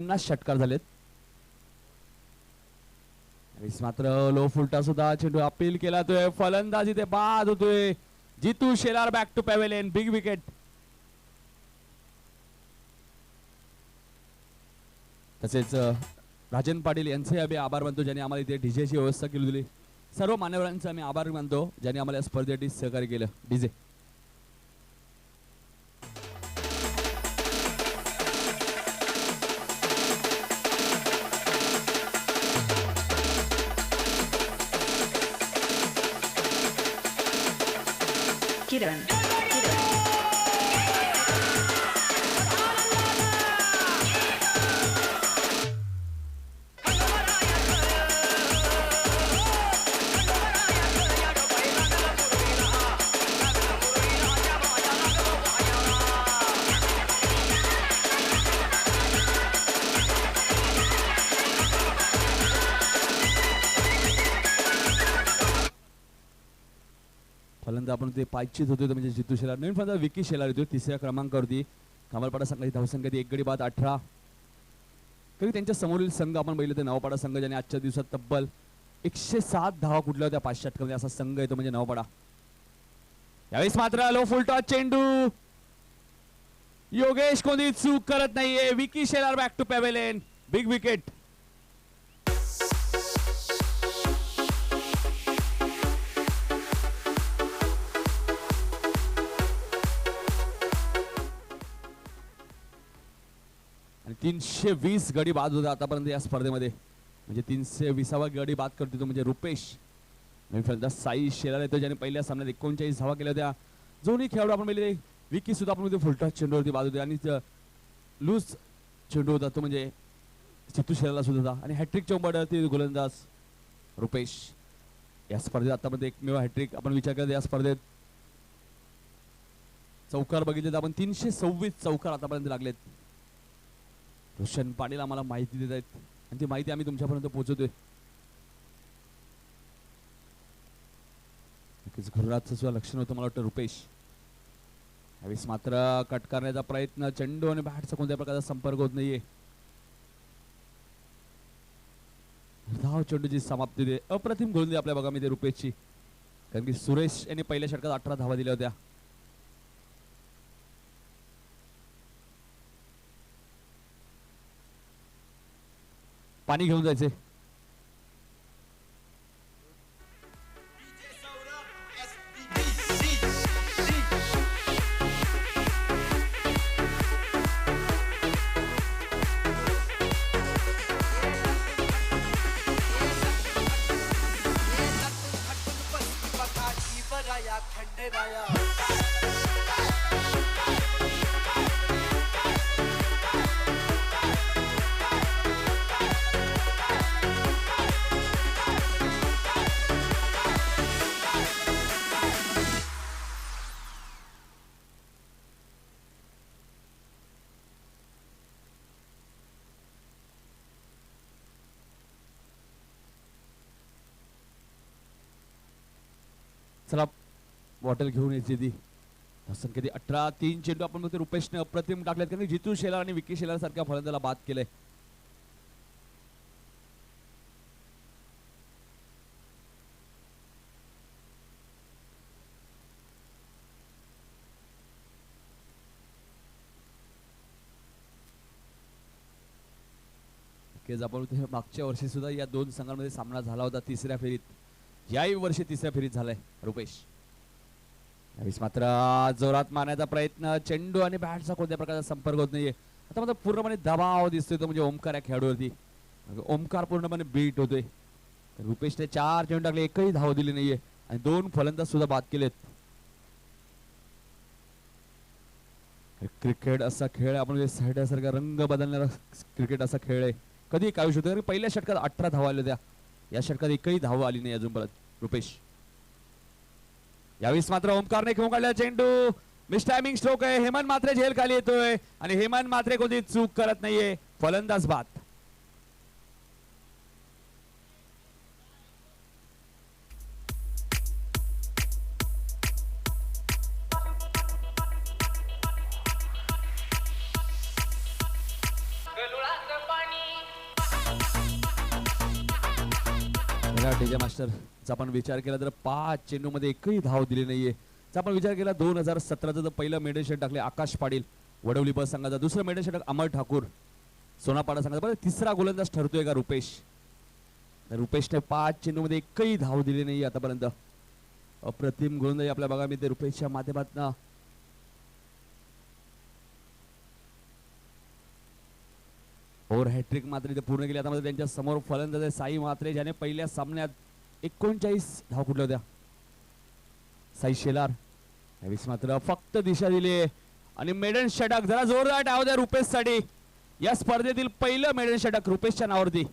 50 षटकार झालेत. मात्र लो फुलटा सुद्धा चेंडू अपील केला तो फलंदाजी ते बाद होतोय. Jitu Shelar back to pavilion, big wicket. तसेच राजन पाटील यांचे आम्ही आभार मानतो ज्यांनी आम्हाला इथे डीजेची व्यवस्था केली दिली. सर्व मान्यवरांचे आम्ही आभार मानतो ज्यांनी आम्हाला या स्पर्धेसाठी सहकार्य केलं. डीजे किरण फलंदाज आपण ते पायचीत होतो म्हणजे जितू शेलार. नवीन फलंदाज विकी शेलार येतो तिसऱ्या क्रमांकावरती. कमालपाडा संघाची धावसंख्या 1 गडी बाद 18. तरी त्यांच्या समोरील संघ आपण पाहिलं तर नवापाडा संघ ज्याने आजच्या दिवसात तब्बल 107 धावा कुठल्या होत्या 5 षटकामध्ये असा संघ येतो म्हणजे नवापाडा. यावेळेस मात्र लो फुल टॉस चेंडू योगेश कोणी चूक करत नाहीये. Vicky Shelar back to pavilion, big wicket. आणि 320 गडी बाद होता आतापर्यंत या स्पर्धेमध्ये. म्हणजे 320वा गडी बाद करतो तो म्हणजे रुपेश. नवीन फलंदाज साई शेलार येतो ज्याने पहिल्या सामन्यात 39 धावा केल्या होत्या. दोन्ही खेळाडू आपण पाहिले विकी सुद्धा आपण फुलटॉस चेंडूवरती बाद होते आणि लूज चेंडू होता तो म्हणजे जितू शेलारला सुद्धा होता. आणि हॅट्रिक चौंबाड्यावरती गोलंदाज रुपेश. या स्पर्धेत आतापर्यंत एकमेव हॅट्रिक आपण विचार केला या स्पर्धेत. चौकार बघितले तर आपण 326 चौकार आतापर्यंत लागलेत. रोशन पाटील आम्हाला माहिती देत आहेत आणि ती माहिती आम्ही तुमच्यापर्यंत पोहोचवतोय. नक्कीच घराचं सुद्धा लक्षण होतं मला वाटतं रुपेश. यावेळेस मात्र कट करण्याचा प्रयत्न, चेंडू आणि बॅटचा कोणत्या प्रकारचा संपर्क होत नाहीये. धाव चेंडूची समाप्ती दे अप्रतिम गोलंदाजी आपल्या बघामध्ये रुपेशची. कारण की सुरेश यांनी पहिल्या षटकात 18 धावा दिल्या होत्या. पाणी घेऊन जायचे. चला बॉटल घेऊन यायची ती. संख्या 18. 3 चेंडू आपण बघतो रुपेशने अप्रतिम टाकलेत कारण जितू शेलार आणि विकी शेलार सारख्या फलंदाजाला बाद केलंय. आपण मागच्या वर्षी सुद्धा या दोन संघांमध्ये सामना झाला होता तिसऱ्या फेरीत. याही वर्षी तिसऱ्या फेरीत झालाय रुपेश. यावेळेस मात्र जोरात मारण्याचा प्रयत्न, चेंडू आणि बॅटचा कोणत्या प्रकारचा संपर्क होत नाहीये. आता मात्र पूर्णपणे दबाव दिसतोय तो म्हणजे ओमकार या खेळाडूवरती. ओमकार पूर्णपणे बीट होतोय. रुपेशने 4 चेंडू टाकले, एकही धाव दिली नाहीये आणि 2 फलंदाज सुद्धा बाद केलेत. क्रिकेट असा खेळ आपण सारखा रंग बदलणारा क्रिकेट असा खेळ आहे. कधी काय होऊ शकतो. पहिल्या षटकात 18 धावा आल्या होत्या. या षटकात एकही धाव आली नाही अजून परत रुपेश. यावेळेस मात्र ओमकारने खेळून काढला चेंडू. मिस टायमिंग स्ट्रोक आहे. हेमंत मात्रे झेल खाली येतोय आणि हेमंत मात्रे कोणती चूक करत नाहीये. फलंदाज बाद. डीजे मास्टरचा आपण विचार केला तर 5 चेंडूमध्ये एकही धाव दिली नाहीये. जर आपण विचार केला 2017चं पहिलं मेडल षटक टाकले आकाश पाटील वडवली बस संघाचा, दुसरं मेडल षटक अमर ठाकूर सोनापाडा संघाचा, पण तिसरा गोलंदाज ठरतोय का रुपेश. रुपेशने 5 चेंडूमध्ये एकही धाव दिली नाही आतापर्यंत. अप्रतिम गोलंदाजी आपल्या बघा मी ते रुपेशच्या माध्यमातून. और हॅट्रिक मात्र इथे पूर्ण केली. आता त्यांच्या समोर फलंदाज आहे साई म्हात्रे, ज्याने पहिल्या सामन्यात 39 धाव कुठल्या होत्या. साई शेलार यावेळी मात्र फक्त दिशा दिली आणि मेडन षटक. जरा जोरदार डाव द्या रुपेश साठी. या स्पर्धेतील पहिलं मेडन षटक रुपेशच्या नावावरती.